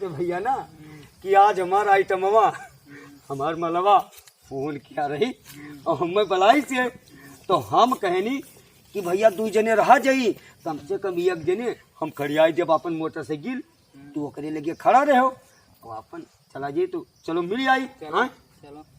थे भैया ना कि आज हमारा आइटमवा हमार मलवा फोन किया रही और हमें बलाई से तो हम कहनी कि भैया 2 जने रहा जाई कम से कम 1 जने हम खड़ियाई जब अपन मोटरसाइकिल तू ओकरे लगे खड़ा रहो और अपन चला जाई तो चलो मिल आई। हाँ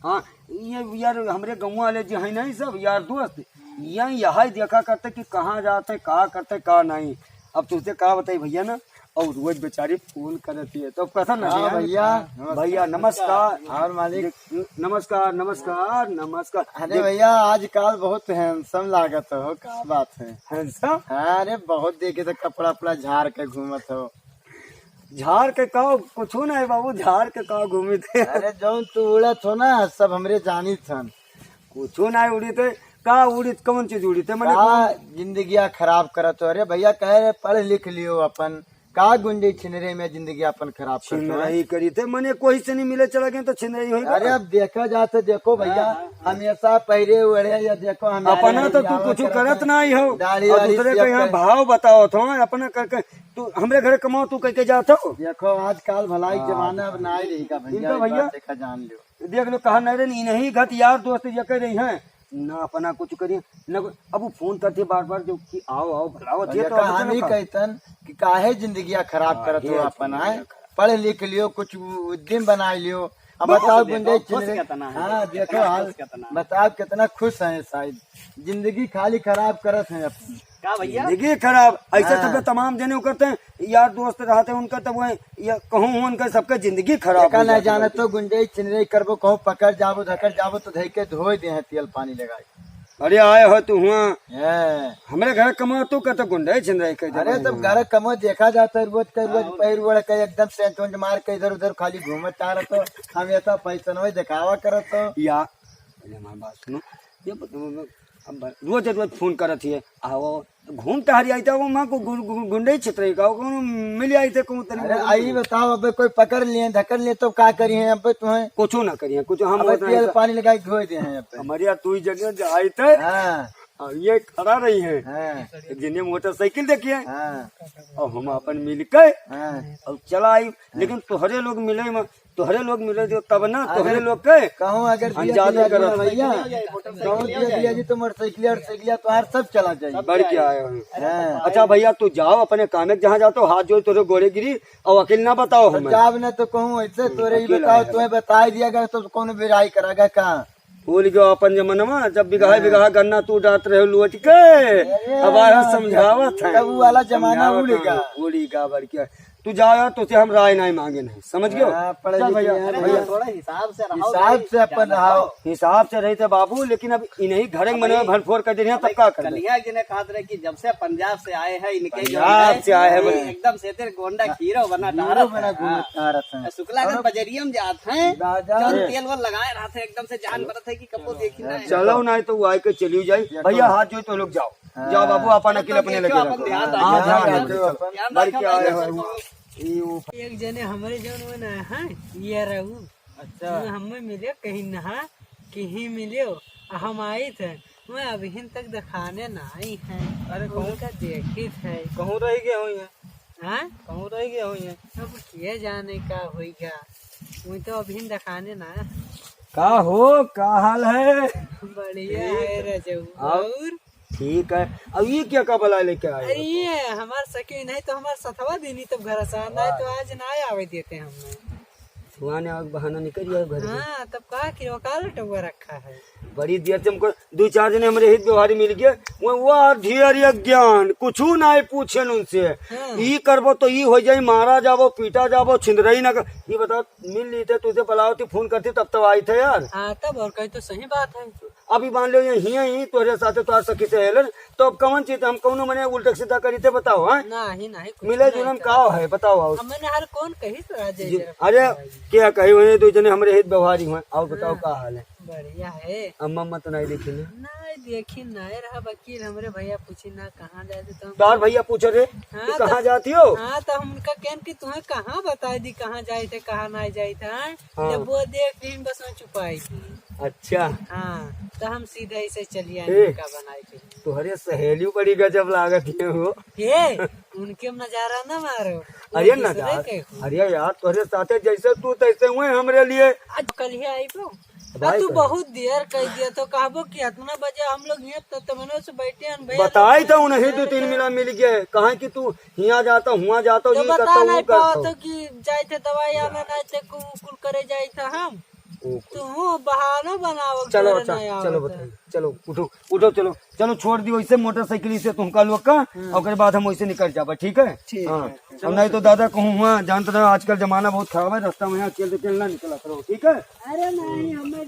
हाँ ये यार हमारे गाँव वाले जो है नहीं सब यार दोस्त यहाँ देखा करते कि कहाँ जाते कहाँ करते कहाँ नहीं। अब तुझसे कहा बताई भैया ना और रोज बेचारी फोन करती है तो कैसा ना भैया भैया नमस्कार और मालिक नमस्कार नमस्कार नमस्कार। अरे भैया आजकल बहुत हैंडसम लागत हो, क्या बात है? हैंडसम? हाँ, अरे बहुत देखे तो कपड़ा अपना झाड़ के घूमत हो। झाड़ के कहो कुछ ना है बाबू, झाड़ के कहो घूमे थे। अरे जो तू उड़त हो ना सब हमरे जानी थन। कुछ ना उड़ी थे का उड़ी कौन चीज उड़ी थे मैंने जिंदगी खराब करत हो। अरे भैया कह रहे पढ़ लिख लियो अपन का गुंडे छिनरे में जिंदगी अपन खराब छिनराई करी थे मैंने कोई से नहीं मिले चला गया तो छिनराई हुई। अरे अब देखा जाते देखो भैया हमेशा पहरे उड़े या देखो अपना तो तू कुछ करत ना ही हो और दूसरे का यहाँ भाव बताओ तो अपना करके तू हमरे घर कमाओ तू कह के जाता हो। देखो आजकल भलाई जमाना अब ना ही रहेगा भैया देखा जान लो देख लो कहा नहीं नहीं घट यार दोस्त ये कह रही है ना अपना कुछ करिए न अब वो फोन करते बार बार जो कि आओ आओ भलाओ तो हम ही कहतन कि काहे जिंदगी खराब करत हो अपन आए पढ़ लिख लियो कुछ उद्यम बना लियो। अब बताओ गुंडे हाँ देखो हाल बताओ कितना खुश है शायद जिंदगी खाली खराब करत है अपनी क्या भैया जिंदगी खराब ऐसे सब तमाम जने करते हैं यार दोस्त रहते हैं उनका तब वह कहूँ उनका सबका जिंदगी खराब न जाने तो गुंडे चिनरे करबो कहूँ पकड़ जाबो धकड़ जाबो तो धो के धोए दे तेल पानी लगाए। अरे आए हो तू हुआ हमारे घर कमा तू कहते गुंडे चिनरे कर। अरे तब घर कमो देखा जाता है रोज पैर उड़ के एकदम सेंट मार के इधर उधर खाली घूमत आ रहा तो हम ऐसा पैसा दिखावा करत तो या हमारी बात सुनो ये रोज रोज फोन करत है आओ घूम टहरी आई था वो माँ को गुंडे छित्र का मिल आई थे कहूँ अरे आई बताओ अब कोई पकड़ लिए धक्कर लिए तो क्या करिए अब तुम्हें कुछ ना करिए कुछ हम पानी लगा के धोए दे हैं हमारे यहाँ तू जगह आए थे ये खड़ा रही है जिन्हें मोटरसाइकिल देखिए और हम अपन मिल के और चला आई लेकिन तुहरे लोग मिले जो तब ना तुहरे लोग के कहूँ अगर ज्यादा करो भैया दिया जी तो मोटरसाइकिल तो हर सब चला जाए बढ़ के आए हो। अच्छा भैया तू जाओ अपने काम में जहाँ जाते हो हाथ जोड़ तोरे गोरे गिरी और अकेले ना बताओ हमें जाब न तो कहूँ ऐसे तोरे ही बताओ तुम्हें बता दिया गया तो कौन बिराई करागा कहाँ भूल गयो अपन जमाना जब बिगहा गन्ना तू डांट रहे लौट के अब समझावत है वाला जमाना उड़ेगा बढ़ के तू जाओ तो हम राय नहीं मांगे नहीं समझ गयो। भैया थोड़ा हिसाब से अपन रहो हिसाब से रही थे बाबू लेकिन अब इन्हीं घर मन में भरफोर कर दे रहे तब क्या कर कहा कि जब से पंजाब से आए हैं इनके से आए हैं एकदम से तेरे गोंडा खीरो बना शुक्लागंज बजरिया में जाते हैं तेल वल लगाए रहते एकदम से जान पड़ता है कि कब देखी चलो नहीं तो वो आए के चली जाये भैया हाथ जो तो लोग जाओ जाओ बाबू अपन अकेले अपने लगे एक जने हमारे जौन ना है ये रहू अच्छा हमें मिले कहीं नहा कहीं मिले हम आए थे मैं अभी तक दिखाने ना आई है। अरे कहूँ का देखी थे कहूँ रह गए हुई है कहूँ रह गए हुई है अब किए जाने का होगा वही तो अभी दिखाने ना का हो का हाल है बढ़िया है रजू और ठीक है। अब ये क्या कबला लेके आए? अरे ये हमारे सके नहीं तो हमारे सथवा देनी तब घर से नहीं तो आज ना आवे देते हमें सुहाने आग बहाना निकल गया घर। हाँ तब कहा कि वकाल टुआ रखा है बड़ी देर से हमको 2-4 जने हमारे हित व्यवहारी मिल गए वो धीर ज्ञान कुछ ना पूछे उनसे ये करबो तो ये हो जाये मारा जाबो पीटा जाबो छिंदरई ना ये बताओ मिल ली थे तुझे बुलाओ फोन करती तब तो आई थे यार। हाँ तब और कहीं तो सही बात है अभी मान लो यही तोरे साथे तो सखी से हेलन तो अब कौन चीज हम कौन मैंने उल्टा सीधा करी थे बताओ। हाँ नहीं मिले जुलम का है बताओ मैंने हर कौन कही तो अरे क्या कही हुए 2 जने हमारे हित व्यवहारी हुए आओ बताओ क्या हाल है। बढ़िया है अम्मा तो नहीं देखी नहीं देखी नहीं रहा वकील हमरे भैया पूछी ना कहाँ जाए तो तार भैया पूछे रे कहाँ जाती हो। हाँ तो उनका कहन की तुम्हें कहाँ बता दी कहाँ जाए थे कहाँ नहीं जाए थे जब वो देख ली बस में छुपाई थी। अच्छा हाँ तो हम सीधे से चलिए बनाए थे तुम्हारे सहेली बड़ी गजब लागत है वो उनके नजारा ना मारो। अरे नजार अरे यार तोरे साथे जैसे तू तैसे हुए हमरे लिए। आज कल ही आई पो भाई तू कल। बहुत देर कह दिया तो कहबो कि इतना बजे हम लोग यहाँ तो तुमने से बैठे हैं भैया बताई था उन्हें तो 3 मिला मिल गए कहा कि तू यहाँ जाता हुआ जाता तो ये करता बता वो नहीं पाओ करता तो कि जाए थे दवाई आने नहीं थे कुल करे जाए था हम ओ, तू बहाना बनाओ चलो तोरे अच्छा नहीं आवत चलो है। बताइए चलो उठो उठो चलो चलो छोड़ दियो इसे मोटरसाइकिल से तुमका लोग का और बाद हम वैसे निकल जाबा ठीक है हाँ अब नहीं तो दादा कहूँ हुआ जानते रहो आजकल जमाना बहुत खराब है रास्ता में यहाँ चलते चलना निकला करो ठीक है। अरे नहीं हमें